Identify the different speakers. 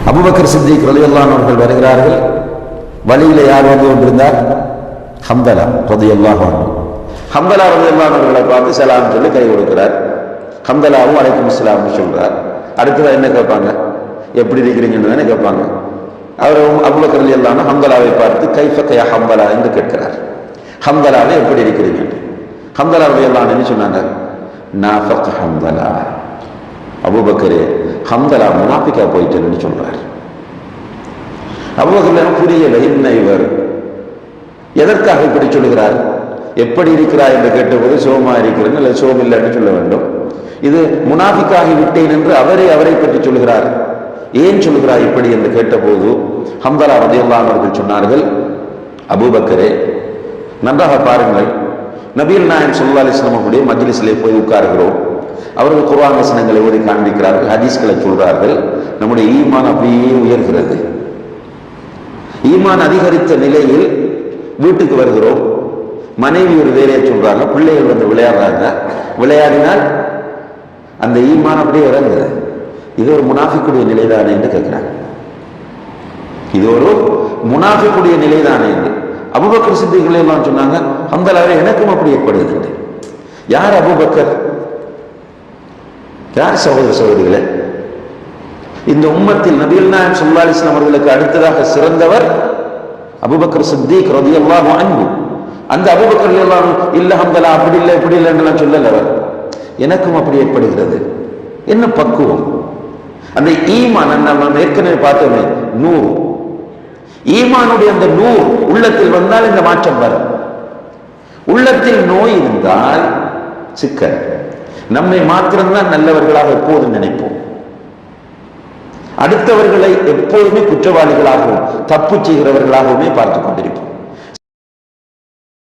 Speaker 1: Abu Bakr Siddique ரலியல்லாஹு அவர்கள் வருகிறார்கள். வழியில யார் வந்து கொண்டிருந்தார்? ஹம்தலா ரலியல்லாஹு அன்ஹு. ஹம்தலா ரலியல்லாஹு அவர்களை பார்த்து சலாம் சொல்லி கை கொடுக்கிறார். ஹம்தலாவும் அலைக்கும் அஸ்ஸலாம்னு சொல்றார். அடுத்தது என்ன கேட்பாங்க? எப்படி இருக்கிறீங்கன்னு தானே கேட்பாங்க. அவர் அபூபக்கர் ரலியல்லாஹு அன்ஹு ஹம்தலாவை பார்த்து கைஃபக யா ஹம்தலா என்று கேட்கிறார். ஹம்தலாவை எப்படி இருக்கிறீங்க? ஹம்தலா ரலியல்லாஹு அன்ஹு சொன்னாங்க, நாஃபக ஹம்தலா, அபூபக்கரே ஹம்தலா முனாஃபிகா போயிட்டேன்னு சொல்றார். அபூபக்கர் புரியல, என்ன இவர் எதற்காக இப்படி சொல்லுகிறார்? எப்படி இருக்கிறார் என்று கேட்டபோது சோமா இருக்கிறேன் அல்லது சோம் இல்லைன்னு சொல்ல வேண்டும். இது முனாஃபிக்காகி விட்டேன் என்று அவரை பற்றி சொல்லுகிறார். ஏன் சொல்லுகிறார் இப்படி என்று கேட்டபோது ஹம்தலா ரலியல்லாஹு அவர்கள் சொன்னார்கள், அபூபக்கரே நன்றாக பாருங்கள், நபிகள் நாயகம் ஸல்லல்லாஹு அலைஹி வஸல்லம் உடைய மஜ்லிஸிலே போய் உட்கார்கிறோம். அவர்கள் குர்ஆன் வசனங்களை ஓதி காண்பிக்கிறார்கள், ஹதீஸ்களை சொல்றார்கள். நம்முடைய ஈமான் அப்படியே உயர்கிறது. ஈமான் அதிகரித்த நிலையில் வீட்டுக்கு வருகிறோம். மனைவி ஒரு வேலையை சொல்றாங்க, பிள்ளைகள் வந்து விளையாடுறாங்க. விளையாடினால் அந்த ஈமான் அப்படியே இறங்குது. இது ஒரு முனாஃபிக்குடைய நிலைதானே என்று கேட்கிறாங்க. இது ஒரு முனாஃபிக்குடைய நிலைதானே என்று அபூபக்கர் சித்திக் எல்லாம் சொன்னாங்க. ஹம்தலாவே எனக்கும் அப்படி ஏற்படுகிறது. யார் அபூபக்கர்? யார் சகோதர சகோதரிகளே? இந்த உம்மத்தில் நபிகள் நாயகம் ஸல்லல்லாஹு அலைஹி வஸல்லம் அவர்களுக்கு அடுத்ததாக சிறந்தவர் அபூபக்கர் சித்திக் ரலியல்லாஹு அன்ஹு. அந்த அபூபக்கர் ரலியல்லாஹு அன்ஹு இல்ல ஹம்தலா அப்படி இல்லை இப்படி இல்லைன்னு சொல்லல. அவர் எனக்கும் அப்படி ஏற்படுகிறது. என்ன பக்குவம்? அந்த ஈமான் நம்ம ஏற்கனவே பார்த்தோமே, நூறு. ஈமானுடைய அந்த நூறு உள்ளத்தில் வந்தால் இந்த மாற்றம் வரும். உள்ளத்தில் நோய் இருந்தால் சிக்கல். நம்மை மாத்திரம்தான் நல்லவர்களாக எப்போதும் நினைப்போம். அடுத்தவர்களை எப்போதுமே குற்றவாளிகளாகவும் தப்பு செய்கிறவர்களாகவுமே பார்த்துக் கொண்டிருப்போம்.